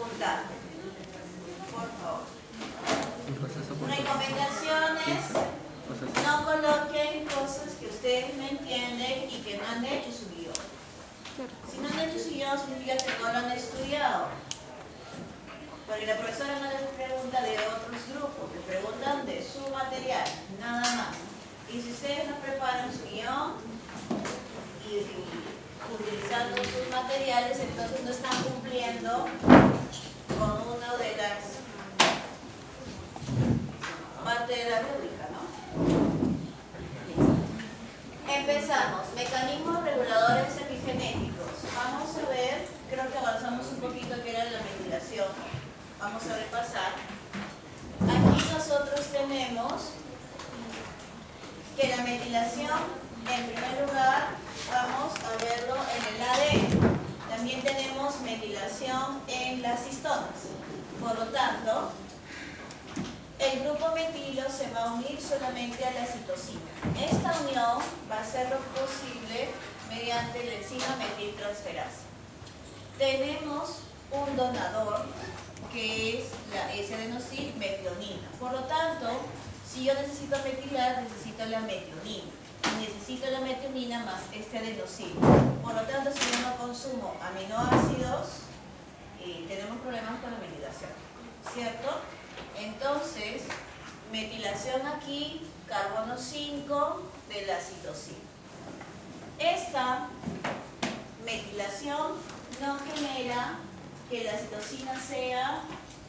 apuntar. Por favor. Recomendaciones. No coloquen cosas que ustedes no entienden y que no han hecho su guión. Si no han hecho su guión significa que no lo han estudiado. Porque la profesora no les pregunta de otros grupos, les preguntan de su material, nada más. Y si ustedes no preparan su guión y utilizando sus materiales, entonces no están cumpliendo con una de las partes de la rúbrica, ¿no? Empezamos. Mecanismos reguladores epigenéticos. Vamos a ver, creo que avanzamos un poquito que era la metilación. Vamos a repasar. Aquí nosotros tenemos que la metilación, en primer lugar, vamos a verlo en el ADN. También tenemos metilación en las histonas. Por lo tanto, el grupo metilo se va a unir solamente a la citosina. Esta unión va a ser lo posible mediante la enzima metiltransferasa. Tenemos un donador que es la S-adenosilmetionina. Por lo tanto, si yo necesito metilar, necesito la metionina. Necesito la metionina más este adenosil. Por lo tanto, si yo no consumo aminoácidos, tenemos problemas con la metilación, ¿cierto? Entonces, metilación aquí, carbono 5 de la citosina. Esta metilación no genera que la citosina sea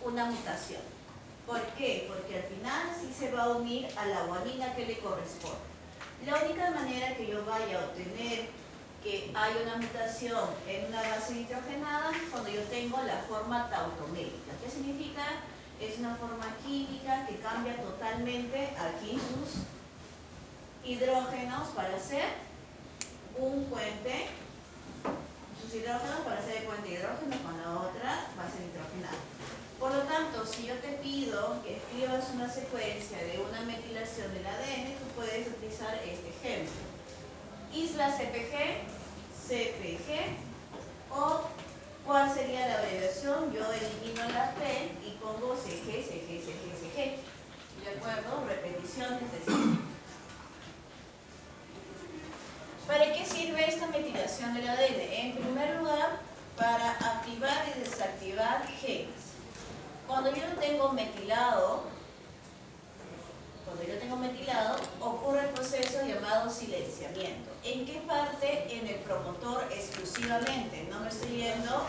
una mutación. ¿Por qué? Porque al final sí se va a unir a la guanina que le corresponde. La única manera que yo vaya a obtener que hay una mutación en una base nitrogenada es cuando yo tengo la forma tautomérica. ¿Qué significa? Es una forma química que cambia totalmente aquí sus hidrógenos para hacer un puente, sus hidrógenos para hacer el puente de hidrógeno con la otra base nitrogenada. Por lo tanto, si yo te pido que escribas una secuencia de una metilación del ADN, tú puedes utilizar este ejemplo. Isla CPG, CPG, o ¿cuál sería la abreviación? Yo elimino la P y pongo CG, CG, CG, CG. ¿De acuerdo? Repeticiones de CG. ¿Para qué sirve esta metilación del ADN? En primer lugar, para activar y desactivar genes. Cuando yo tengo metilado, ocurre el proceso llamado silenciamiento. ¿En qué parte? En el promotor exclusivamente. No me estoy yendo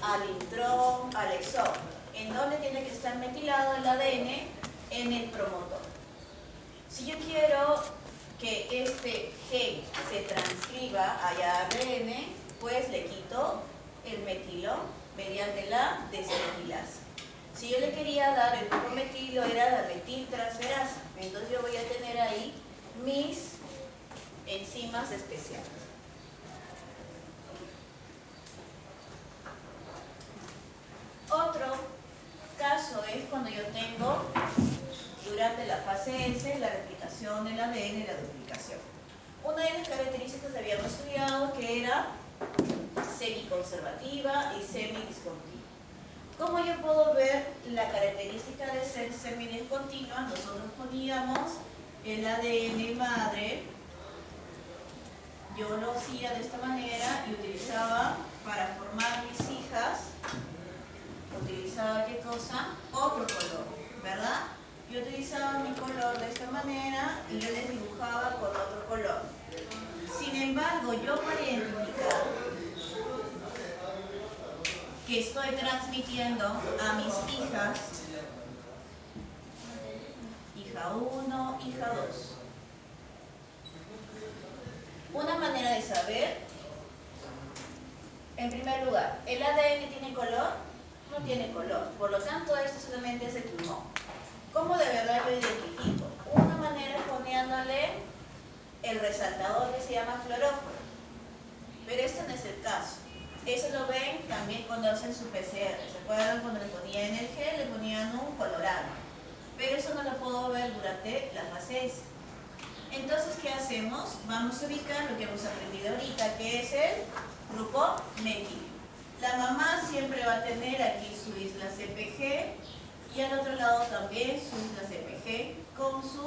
al intrón, al exón. ¿En dónde tiene que estar metilado el ADN? En el promotor. Si yo quiero que este gen se transcriba a ARN, pues le quito el metilo mediante la desmetilasa. Si yo le quería dar el grupo metilo, era la metiltransferasa. Entonces yo voy a tener ahí mis enzimas especiales. Otro caso es cuando yo tengo, durante la fase S, la replicación del ADN y la duplicación. Una de las características que habíamos estudiado que era semiconservativa y semidiscontinua. ¿Cómo yo puedo ver la característica de ser semidiscontinua? Nosotros poníamos el ADN madre, yo lo hacía de esta manera y utilizaba para formar mis hijas, utilizaba ¿qué cosa? Otro color, ¿verdad? Yo utilizaba mi color de esta manera y yo les dibujaba con otro color. Sin embargo, yo para identificar que estoy transmitiendo a mis hijas, hija 1, hija 2. Una manera de saber, en primer lugar, ¿el ADN tiene color? No tiene color, por lo tanto esto solamente es el pulmón. ¿Cómo de verdad lo identifico? Una manera es poniéndole el resaltador que se llama fluoróforo, pero este no es el caso. Eso lo ven también cuando hacen su PCR. ¿Se acuerdan cuando le ponían el gel, le ponían un colorado? Pero eso no lo puedo ver durante la fase S. Entonces, ¿qué hacemos? Vamos a ubicar lo que hemos aprendido ahorita, que es el grupo metilo. La mamá siempre va a tener aquí su isla CpG y al otro lado también su isla CpG con su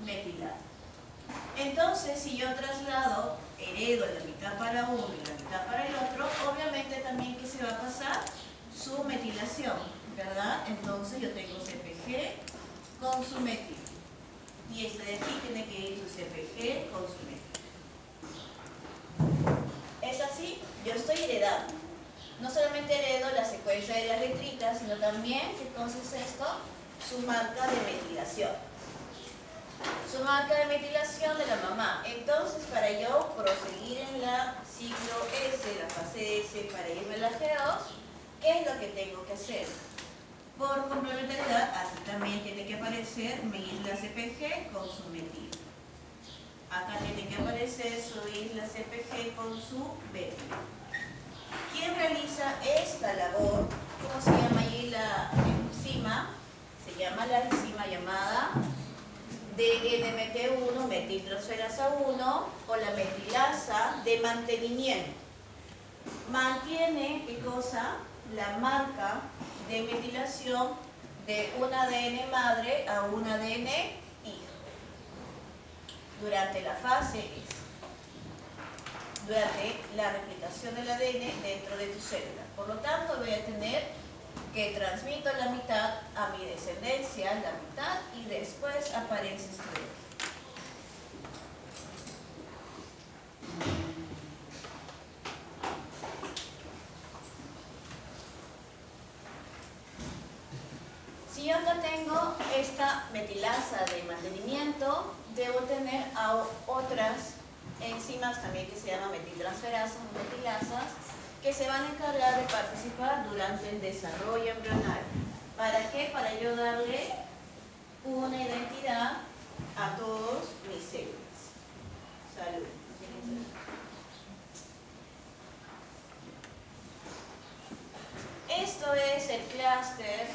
metilado. Entonces, si yo traslado, heredo la mitad para uno y la mitad para el otro, obviamente también ¿qué se va a pasar? Su metilación, ¿verdad? Entonces yo tengo CpG con su metil. Y este de aquí tiene que ir su CpG con su metil. ¿Es así? Yo estoy heredando. No solamente heredo la secuencia de las letritas, sino también, ¿qué cosa es esto? Su marca de metilación. Su marca de metilación de la mamá. Entonces, para yo proseguir en la ciclo S, la fase S, para irme a la G2, ¿qué es lo que tengo que hacer? Por complementariedad, así también tiene que aparecer mi isla CpG con su metil. Acá tiene que aparecer su isla CpG con su metil. ¿Quién realiza esta labor? ¿Cómo se llama allí la enzima? Se llama la enzima llamada DNMT1, metiltransferasa 1, o la metilasa de mantenimiento. Mantiene, ¿qué cosa? La marca de metilación de un ADN madre a un ADN hijo durante la fase S, durante la replicación del ADN dentro de tu célula. Por lo tanto, voy a tener que transmito la mitad a mi descendencia, la mitad, y después aparece esto de aquí. Si yo acá tengo esta metilasa de mantenimiento, debo tener a otras enzimas también que se llaman metiltransferasas o metilasas, que se van a encargar de participar durante el desarrollo embrionario. ¿Para qué? Para yo darle una identidad a todos mis células. Salud. Esto es el clúster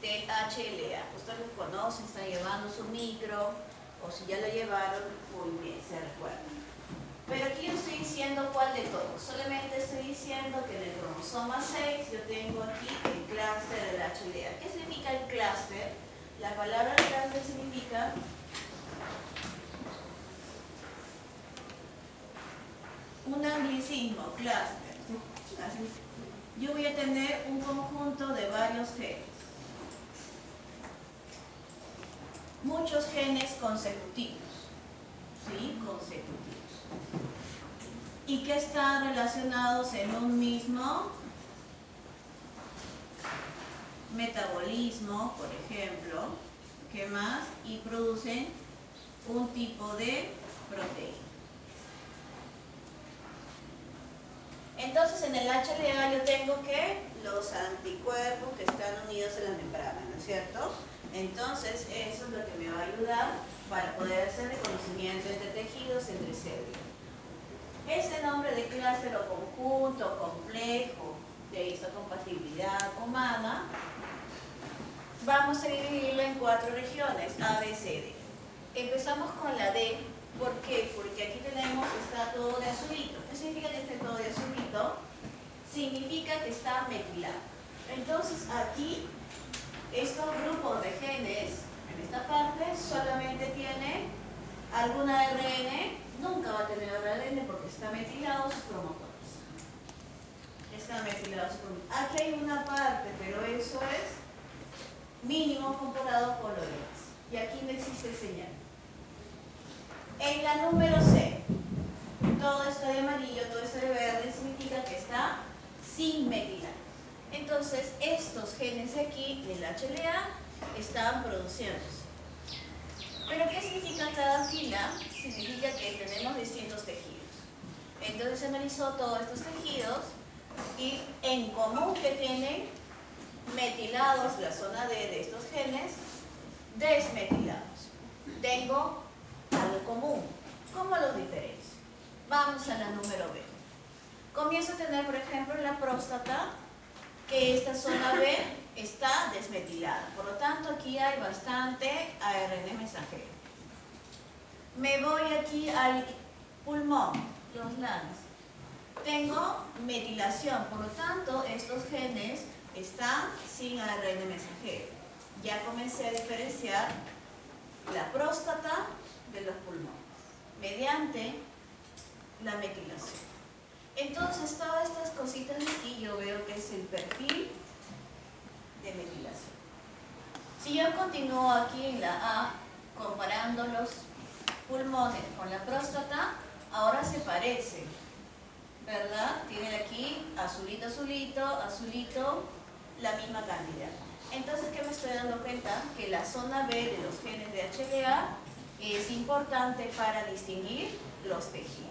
de HLA. Ustedes lo conocen, están llevando su micro, o si ya lo llevaron, muy bien, se recuerdan. Pero aquí no estoy diciendo cuál de todos, solamente estoy diciendo que en el cromosoma 6 yo tengo aquí el clúster del HLA. ¿Qué significa el clúster? La palabra clúster significa un anglicismo, clúster. Yo voy a tener un conjunto de varios genes. Muchos genes consecutivos. ¿Sí? Consecutivos. Y que están relacionados en un mismo metabolismo, por ejemplo. ¿Qué más? Y producen un tipo de proteína. Entonces en el HLA yo tengo que los anticuerpos que están unidos en la membrana, ¿no es cierto? Entonces eso es lo que me va a ayudar para poder hacer reconocimiento entre tejidos, entre células. Ese nombre de clúster o conjunto, complejo, de histocompatibilidad humana, vamos a dividirlo en 4 regiones, A, B, C, D. Empezamos con la D. ¿Por qué? Porque aquí tenemos, está todo de azulito. ¿Qué significa que esté todo de azulito? Significa que está metilado. Entonces aquí, estos grupos de genes, en esta parte, solamente tiene algún ARN, nunca va a tener ARN porque está metilado sus promotores. Está metilado sus promotores. Aquí hay una parte, pero eso es mínimo comparado con lo demás. Y aquí no existe señal. En la número C, todo esto de amarillo, todo esto de verde, significa que está sin metilar. Entonces, estos genes de aquí, del HLA, están produciéndose. ¿Pero qué significa cada fila? Significa que tenemos distintos tejidos. Entonces, se analizó todos estos tejidos y en común que tienen metilados la zona D de estos genes, desmetilados. Tengo algo común. ¿Cómo los diferencio? Vamos a la número B. Comienzo a tener, por ejemplo, en la próstata, que esta zona B está desmetilada. Por lo tanto, aquí hay bastante ARN mensajero. Me voy aquí al pulmón, los lungs. tengo metilación, por lo tanto, estos genes están sin ARN mensajero. Ya comencé a diferenciar la próstata de los pulmones mediante la metilación. Entonces, todas estas cositas de aquí yo veo que es el perfil de metilación. Si yo continúo aquí en la A, comparando los pulmones con la próstata, ahora se parecen, ¿verdad? Tienen aquí azulito, azulito, azulito, la misma cantidad. Entonces, ¿qué me estoy dando cuenta? Que la zona B de los genes de HLA es importante para distinguir los tejidos.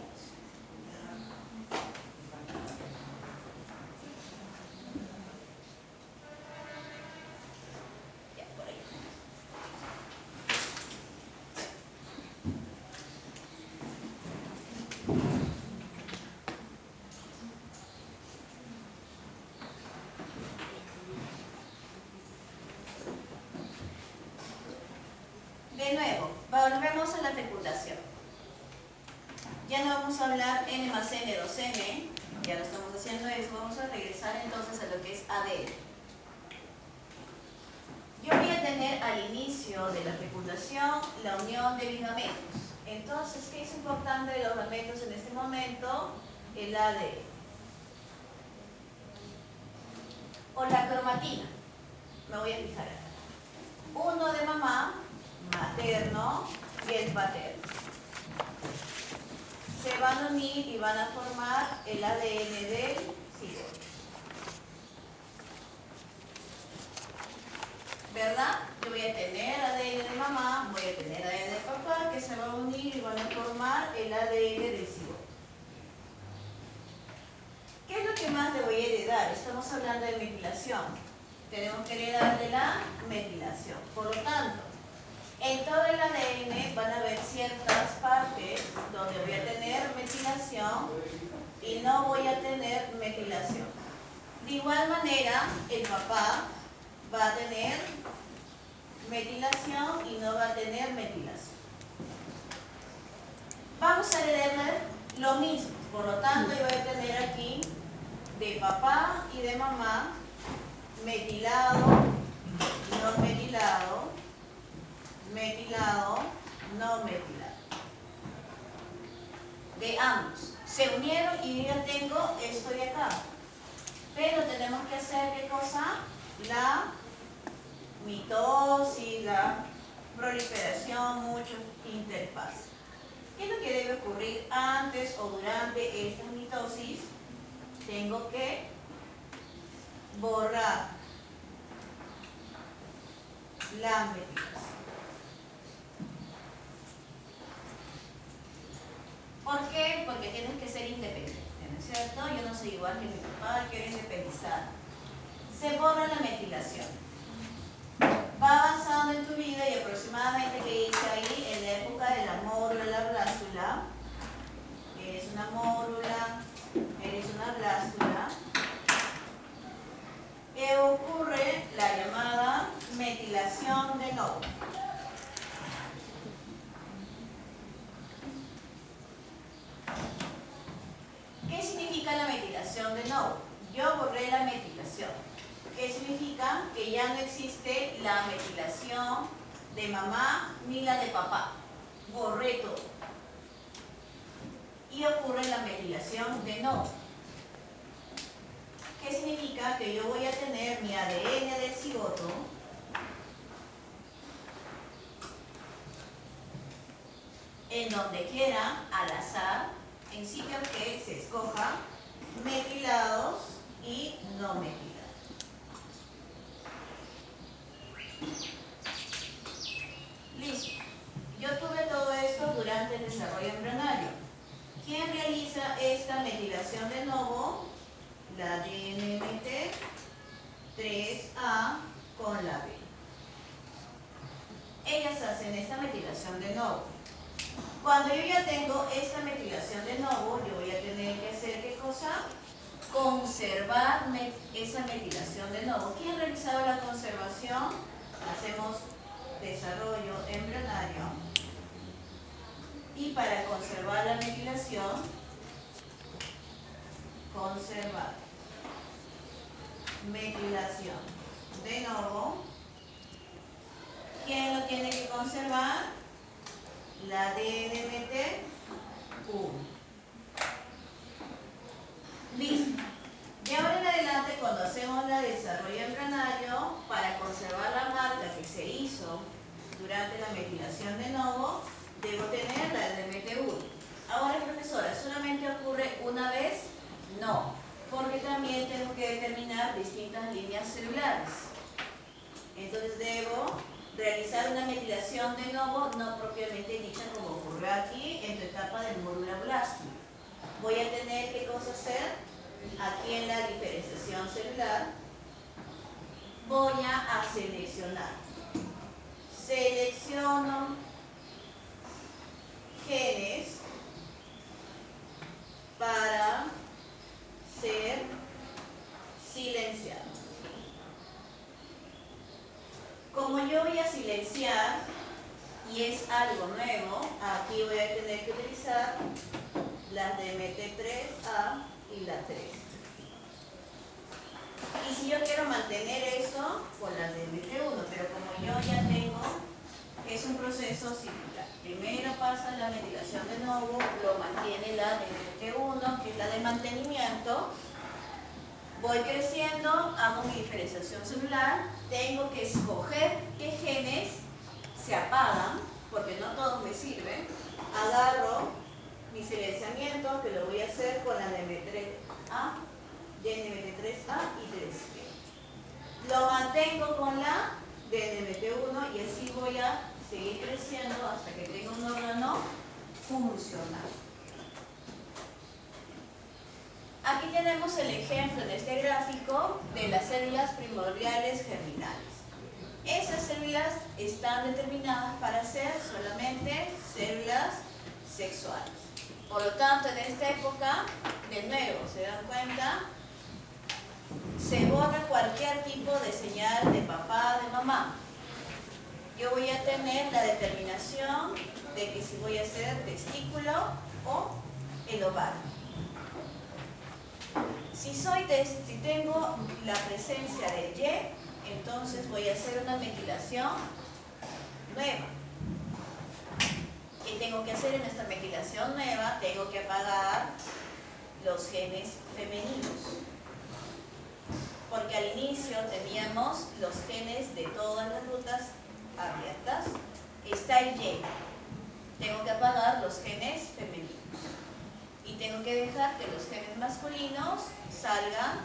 Ya, por ahí. De nuevo, volvemos a la fecundación. Ya no vamos a hablar N más N, 2N, ya lo estamos haciendo eso, vamos a regresar entonces a lo que es ADN. Yo voy a tener al inicio de la fecundación la unión de ligamentos. Entonces, ¿qué es importante de los gametos en este momento? El ADN. O la cromatina. Me voy a fijar acá. Uno de mamá, materno, y el paterno. Se van a unir y van a formar el ADN del cigoto. ¿Verdad? Yo voy a tener ADN de mamá, voy a tener ADN de papá, que se van a unir y van a formar el ADN del cigoto. ¿Qué es lo que más le voy a heredar? Estamos hablando de metilación. Tenemos que heredar de la metilación. Por lo tanto, en todo el ADN van a haber ciertas partes donde voy a tener metilación y no voy a tener metilación. De igual manera, el papá va a tener metilación y no va a tener metilación. Vamos a heredar lo mismo. Por lo tanto, yo voy a tener aquí de papá y de mamá metilado, no metilado, metilado, no metilado. De ambos. Se unieron y yo ya tengo esto de acá. Pero tenemos que hacer, ¿qué cosa? La mitosis, la proliferación, muchos interfaces. ¿Qué es lo que debe ocurrir antes o durante esta mitosis? Tengo que borrar la metilación. ¿Por qué? Porque tienes que ser independiente, ¿no es cierto? Yo no soy igual que mi papá, quiero independizar. Se borra la metilación. Va avanzando en tu vida y aproximadamente, que dice ahí, en la época de la mórula, la blástula, eres una mórula, eres una blástula, ocurre la llamada metilación de novo. ¿Qué significa la metilación de novo? Yo borré la metilación. ¿Qué significa? Que ya no existe la metilación de mamá ni la de papá. Borré todo. Y ocurre la metilación de novo. ¿Qué significa? Que yo voy a tener mi ADN del cigoto en donde quiera, al azar, en sitios que se escoja, metilados y no metilados. Listo. Yo tuve todo esto durante el desarrollo embrionario. ¿Quién realiza esta metilación de novo? La DNMT 3A con la B. Ellas hacen esta metilación de novo. Cuando yo ya tengo esta metilación de novo, yo voy a tener que hacer ¿qué cosa? Conservar esa metilación de novo. ¿Quién realizaba la conservación? Hacemos desarrollo embrionario. Y para conservar la metilación, conservar. Metilación de novo. ¿Quién lo tiene que conservar? La DNMT1. Listo. De ahora en adelante, cuando hacemos la desarrollo embrionario, para conservar la marca que se hizo durante la metilación de novo, debo tener la DNMT1. Ahora, profesora, ¿solamente ocurre una vez? No, porque también tengo que determinar distintas líneas celulares. Entonces debo realizar una metilación de novo, no propiamente dicha como ocurrió aquí en tu etapa del módulo blasto. Voy a tener ¿qué cosa hacer? Aquí en la diferenciación celular voy a seleccionar. Selecciono genes para ser silenciados. Como yo voy a silenciar y es algo nuevo, aquí voy a tener que utilizar las de MT3A y la 3. Y si yo quiero mantener eso, con las de MT1, pero como yo ya tengo, es un proceso circular. Primero pasa la metilación de novo, lo mantiene la de MT1, que es la de mantenimiento. Voy creciendo, hago mi diferenciación celular, tengo que escoger qué genes se apagan, porque no todos me sirven. Agarro mi silenciamiento, que lo voy a hacer con la DNMT3A, DNMT3A y 3B. Lo mantengo con la DNMT1 y así voy a seguir creciendo hasta que tenga un órgano funcional. Aquí tenemos el ejemplo en este gráfico de las células primordiales germinales. Esas células están determinadas para ser solamente células sexuales. Por lo tanto, en esta época, de nuevo, ¿se dan cuenta? Se borra cualquier tipo de señal de papá, de mamá. Yo voy a tener la determinación de que si voy a ser testículo o el ovario. Si tengo la presencia de Y, entonces voy a hacer una metilación nueva. ¿Qué tengo que hacer en esta metilación nueva? Tengo que apagar los genes femeninos. Porque al inicio teníamos los genes de todas las rutas abiertas. Está el Y. Tengo que apagar los genes femeninos. Y tengo que dejar que los genes masculinos salgan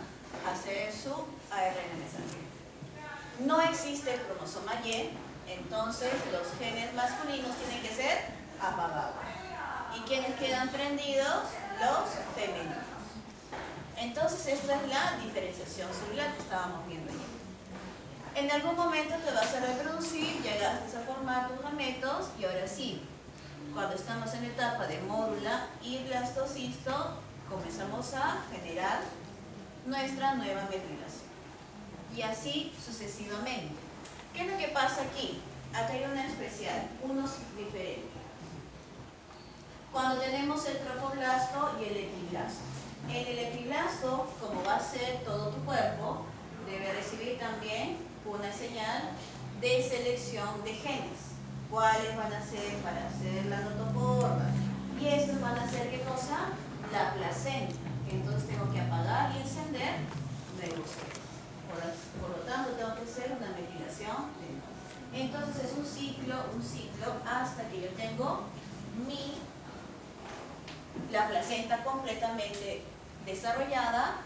a hacer su ARN mensajero. No existe el cromosoma Y, entonces los genes masculinos tienen que ser apagados. ¿Y quiénes quedan prendidos? Los femeninos. Entonces esta es la diferenciación celular que estábamos viendo ayer. En algún momento te vas a reproducir, llegaste a formar tus gametos y ahora sí, cuando estamos en la etapa de mórula y blastocisto, comenzamos a generar nuestra nueva metilación. Y así sucesivamente. ¿Qué es lo que pasa aquí? Acá hay una especial, unos diferentes. Cuando tenemos el trofoblasto y el epiblasto. En el epiblasto, como va a ser todo tu cuerpo, debe recibir también una señal de selección de genes. ¿Cuáles van a ser para hacer la notoforma? Y estos van a ser, ¿qué cosa? La placenta. Entonces tengo que apagar y encender nuevos genes. Por lo tanto, tengo que hacer una metilación de nuevo. Entonces es un ciclo, hasta que yo tengo la placenta completamente desarrollada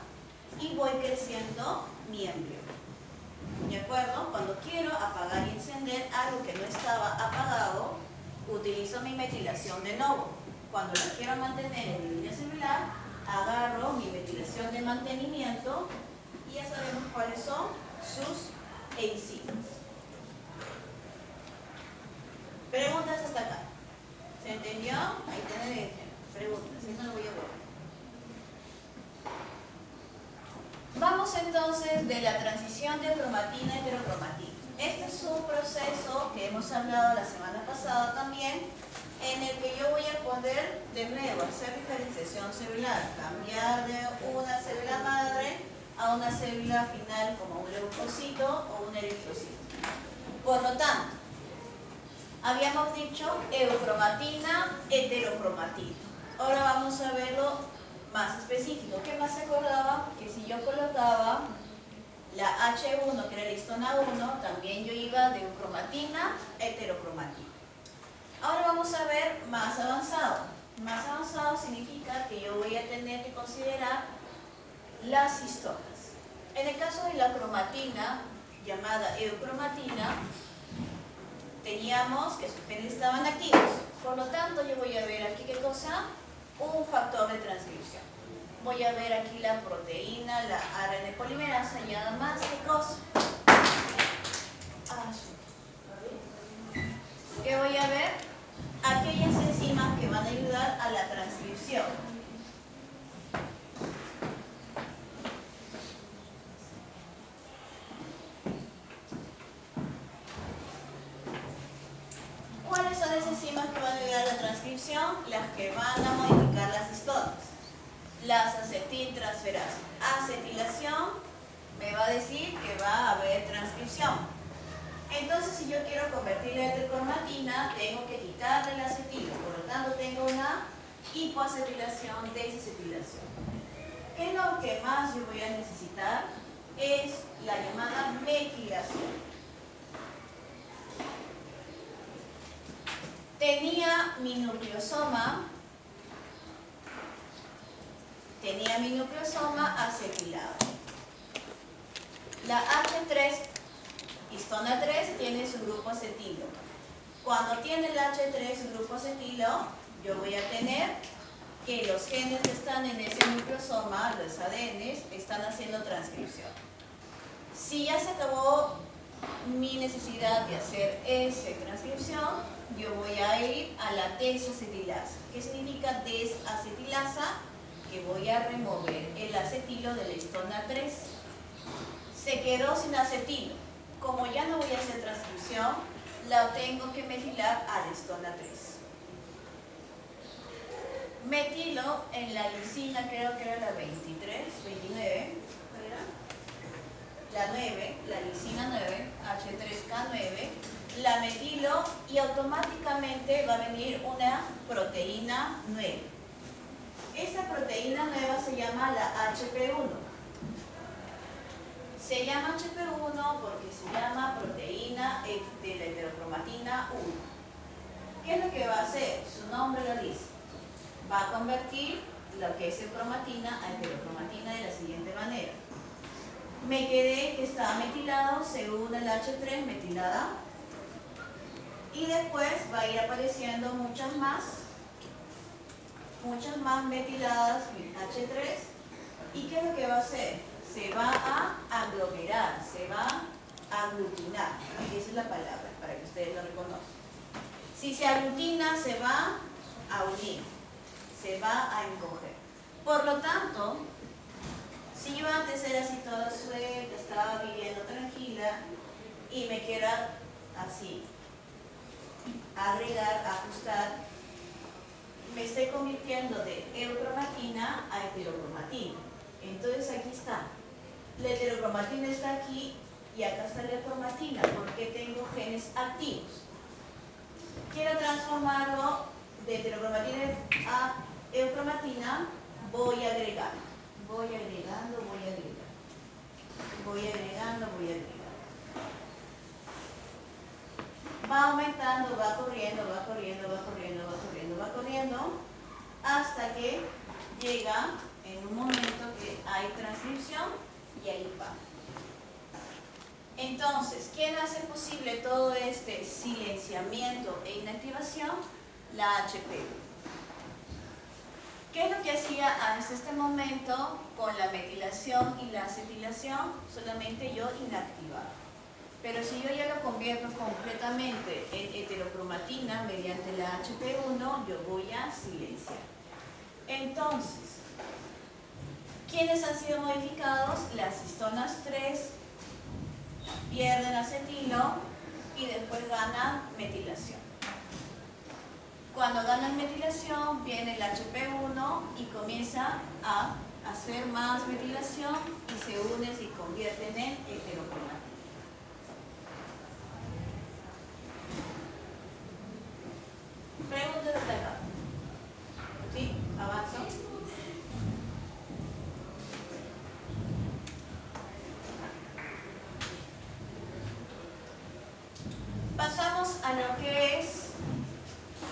y voy creciendo mi embrión. ¿De acuerdo? Cuando quiero apagar y encender algo que no estaba apagado, utilizo mi metilación de novo. Cuando la quiero mantener en mi línea celular, agarro mi metilación de mantenimiento y ya sabemos cuáles son sus enzimas. Preguntas hasta acá. ¿Se entendió? Ahí tienen el ejemplo. Preguntas, si no lo voy a ver. Vamos entonces de la transición de cromatina a heterocromatina. Este es un proceso que hemos hablado la semana pasada también, en el que yo voy a poder de nuevo hacer diferenciación celular, cambiar de una célula una célula final como un leucocito o un eritrocito. Por lo tanto, habíamos dicho eucromatina, heterocromatina. Ahora vamos a verlo más específico. ¿Qué más se acordaba? Que si yo colocaba la H1, que era la histona 1, también yo iba de eucromatina a heterocromatina. Ahora vamos a ver más avanzado. Más avanzado significa que yo voy a tener que considerar las histonas. En el caso de la cromatina, llamada eucromatina, teníamos que sus genes estaban activos. Por lo tanto, yo voy a ver aquí ¿qué cosa? Un factor de transcripción. Voy a ver aquí la proteína, la ARN polimerasa y nada más. ¿Qué cosa? ¿Qué voy a ver? Aquellas enzimas que van a ayudar a la transcripción. ¿Cuáles son esas enzimas que van a ayudar a la transcripción? Las que van a modificar las histonas. Las acetiltransferasas. Acetilación me va a decir que va a haber transcripción. Entonces, si yo quiero convertir la heterocromatina, tengo que quitarle el acetilo. Por lo tanto, tengo una hipoacetilación, desacetilación. ¿Qué es lo que más yo voy a necesitar? Es la llamada metilación. Tenía mi nucleosoma acetilado. La H3, histona 3, tiene su grupo acetilo. Cuando tiene el H3 su grupo acetilo, yo voy a tener que los genes que están en ese nucleosoma, los ADNs, están haciendo transcripción. Si ya se acabó mi necesidad de hacer esa transcripción, yo voy a ir a la desacetilasa. ¿Qué significa desacetilasa? Que voy a remover el acetilo de la histona 3. Se quedó sin acetilo. Como ya no voy a hacer transcripción, la tengo que metilar a la histona 3. Metilo en la lisina, creo que era la 29, ¿cuál era? La 9, la lisina 9, H3K9, la metilo y automáticamente va a venir una proteína 9. Esta proteína nueva se llama la HP1. Se llama HP1 porque se llama proteína de la heterocromatina 1. ¿Qué es lo que va a hacer? Su nombre lo dice. Va a convertir lo que es cromatina a heterocromatina de la siguiente manera. Me quedé que estaba metilado, se une el H3 metilada y después va a ir apareciendo muchas más metiladas H3. ¿Y qué es lo que va a hacer? Se va a aglomerar, se va a aglutinar. Esa es la palabra, para que ustedes lo reconozcan. Si se aglutina, se va a unir, se va a encoger. Por lo tanto, si yo antes era así toda suelta, estaba viviendo tranquila y me quiero así agregar, ajustar, me estoy convirtiendo de eucromatina a heterocromatina. Entonces aquí está. La heterocromatina está aquí y acá está la eucromatina porque tengo genes activos. Quiero transformarlo de heterocromatina a eucromatina, voy agregando. Voy agregando. Va aumentando, va corriendo, hasta que llega en un momento que hay transcripción y ahí va. Entonces, ¿quién hace posible todo este silenciamiento e inactivación? La HP. ¿Qué es lo que hacía hasta este momento con la metilación y la acetilación? Solamente yo inactivaba. Pero si yo ya lo convierto completamente en heterocromatina mediante la HP1, yo voy a silenciar. Entonces, ¿quiénes han sido modificados? Las histonas 3 pierden acetilo y después ganan metilación. Cuando ganan metilación, viene el HP1 y comienza a hacer más metilación y se unen y convierten en heterocromatina. Preguntas hasta acá. ¿Sí? ¿Avanzo? Pasamos a lo que es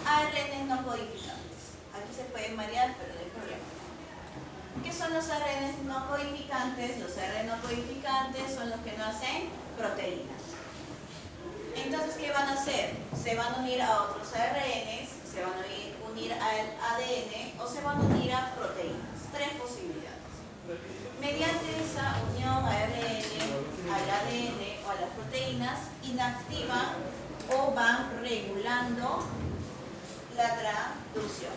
ARN no codificantes. Aquí se pueden marear, pero no hay problema. ¿Qué son los ARN no codificantes? Los ARN no codificantes son los que no hacen proteínas. Entonces, ¿qué van a hacer? Se van a unir a otros ARNs, se van a unir al ADN o se van a unir a proteínas. Tres posibilidades. Mediante esa unión ARN al ADN o a las proteínas, inactivan o van regulando la traducción.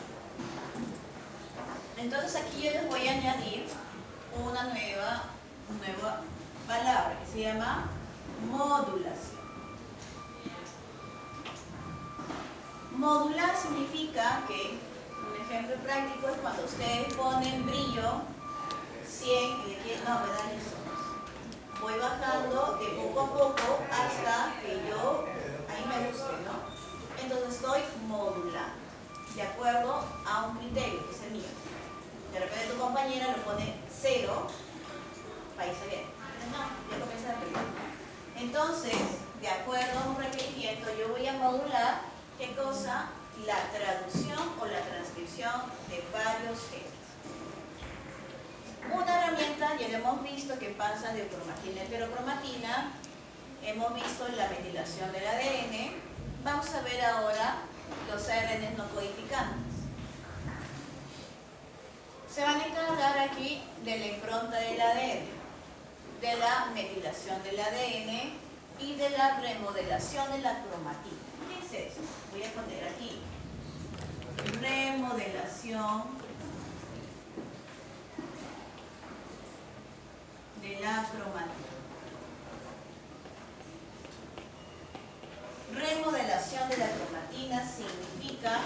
Entonces aquí yo les voy a añadir una nueva palabra que se llama modulación. Modular significa que, un ejemplo práctico es cuando ustedes ponen brillo 100 y de aquí, no, me dan eso. Voy bajando de poco a poco hasta que yo, ahí me guste, ¿no? Entonces estoy modulando, de acuerdo a un criterio, que es el mío. De repente tu compañera lo pone 0, para irse bien. No, ya comienza a pelear. Entonces, de acuerdo a un requerimiento, yo voy a modular, ¿qué cosa? La traducción o la transcripción de varios genes. Una herramienta, ya lo hemos visto, que pasa de cromatina a heterocromatina. Hemos visto la metilación del ADN. Vamos a ver ahora los ARN no codificantes. Se van a encargar aquí de la impronta del ADN, de la metilación del ADN y de la remodelación de la cromatina. ¿Qué es eso? Voy a poner aquí remodelación de la cromatina. Remodelación de la cromatina significa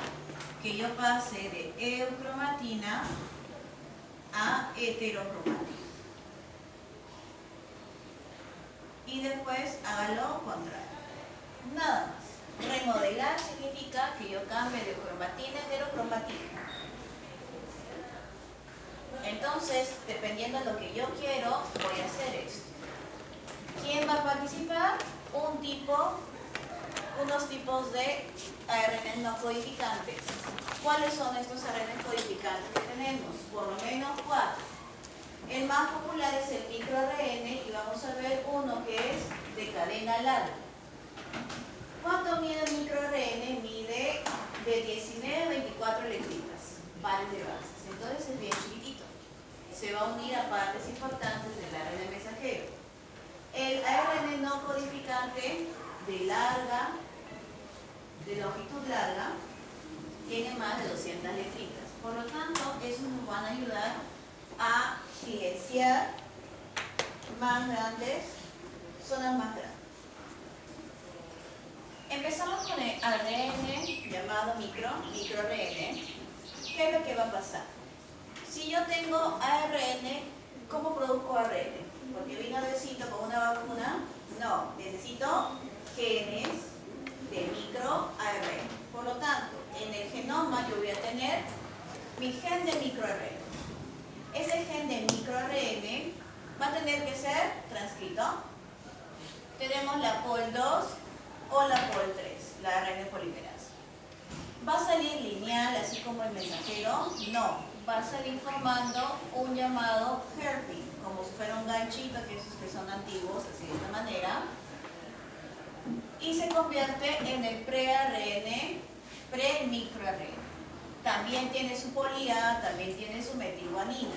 que yo pase de eucromatina a heterocromatina. Y después haga lo contrario. Nada más. Remodelar significa que yo cambie de cromatina a heterocromatina. Entonces, dependiendo de lo que yo quiero, voy a hacer esto. ¿Quién va a participar? Unos tipos de ARN no codificantes. ¿Cuáles son estos ARN codificantes que tenemos? Por lo menos 4. El más popular es el microARN y vamos a ver uno que es de cadena larga. ¿Cuánto mide el microARN? Mide de 19 a 24 letritas, pares de bases. Entonces es bien chiquitito. Se va a unir a partes importantes del ARN mensajero. El ARN no codificante de longitud larga, tiene más de 200 letritas. Por lo tanto, esos nos van a ayudar a silenciar más grandes, zonas más grandes. Empezamos con el ARN llamado microARN. ¿Qué es lo que va a pasar? Si yo tengo ARN, ¿cómo produzco ARN? ¿Porque vino necesito con una vacuna? No, necesito genes de microARN. Por lo tanto, en el genoma yo voy a tener mi gen de microARN. Ese gen de microARN va a tener que ser transcrito. Tenemos la POL2 o la POL3, la ARN polimerasa. ¿Va a salir lineal así como el mensajero? No, va a salir formando un llamado hairpin, como si fuera un ganchito, que esos que son antiguos, así de esta manera, y se convierte en el pre-ARN, pre-microARN. También tiene su poli-A, también tiene su metilguanina.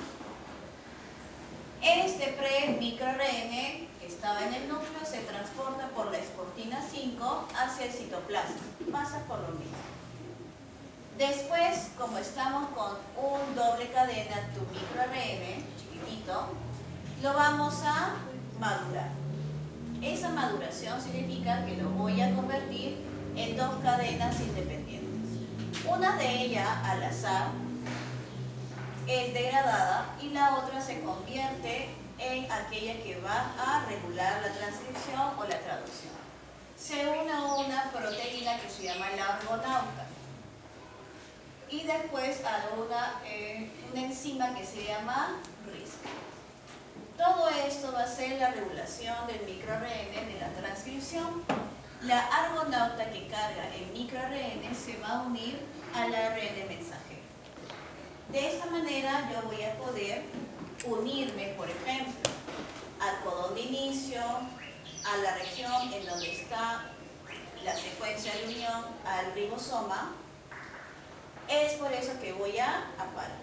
Este pre-microARN que estaba en el núcleo se transporta por la escortina 5 hacia el citoplasma. Pasa por lo mismo. Después, como estamos con un doble cadena, tu microARN, chiquitito, lo vamos a madurar. Esa maduración significa que lo voy a convertir en 2 cadenas independientes. Una de ellas, al azar, es degradada y la otra se convierte en aquella que va a regular la transcripción o la traducción. Se une a una proteína que se llama la argonauta y después a una enzima que se llama RISC. Todo esto va a ser la regulación del microARN de la transcripción. La argonauta que carga el microARN se va a unir al ARN mensajero. De esta manera yo voy a poder unirme, por ejemplo, al codón de inicio, a la región en donde está la secuencia de unión al ribosoma. Es por eso que voy a parar.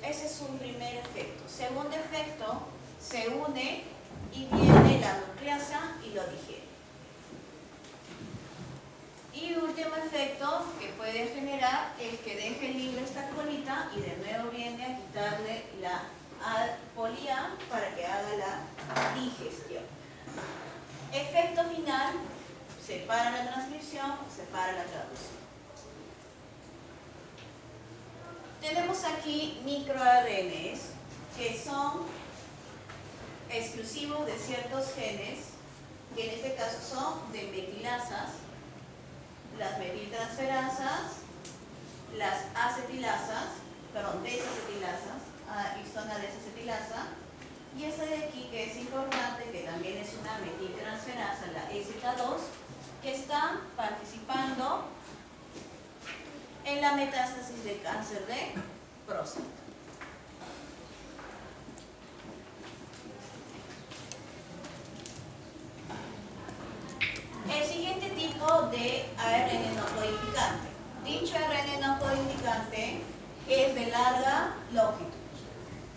Ese es un primer efecto. Segundo efecto, se une y viene la nucleasa y lo digiere. Y último efecto que puede generar es que deje libre esta colita y de nuevo viene a quitarle la polia para que haga la digestión. Efecto final, separa la transcripción, separa la traducción. Tenemos aquí microARNs que son exclusivos de ciertos genes, que en este caso son de metilasas, las metiltransferasas, las desacetilasas, histona desacetilasa, y esta de aquí que es importante, que también es una metiltransferasa, la EZ2, que está participando en la metástasis de cáncer de próstata. El siguiente tipo de ARN no codificante. Dicho ARN no codificante es de larga longitud,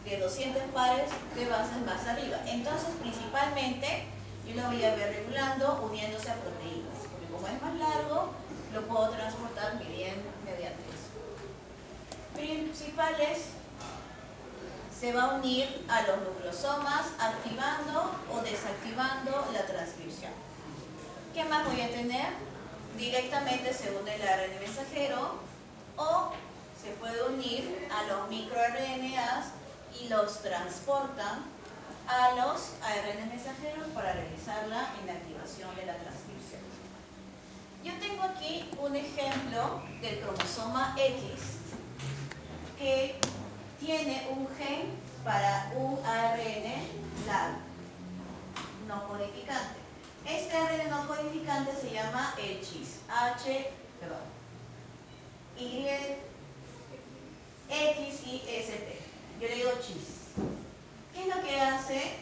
de 200 pares de bases más arriba. Entonces, principalmente, yo lo voy a ver regulando uniéndose a proteínas, porque como es más largo, lo puedo transportar mediante eso. Principales, se va a unir a los nucleosomas activando o desactivando la transcripción. ¿Qué más voy a tener? Directamente se une el ARN mensajero o se puede unir a los microRNAs y los transportan a los ARN mensajeros para realizar la inactivación de la transcripción. Yo tengo aquí un ejemplo del cromosoma X que tiene un gen para un ARN largo, no codificante. Este ARN no codificante se llama el CHIS, XIST. Yo le digo CHIS. ¿Qué es lo que hace?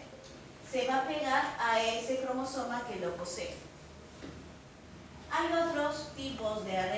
Se va a pegar a ese cromosoma que lo posee. Hay otros tipos de ARN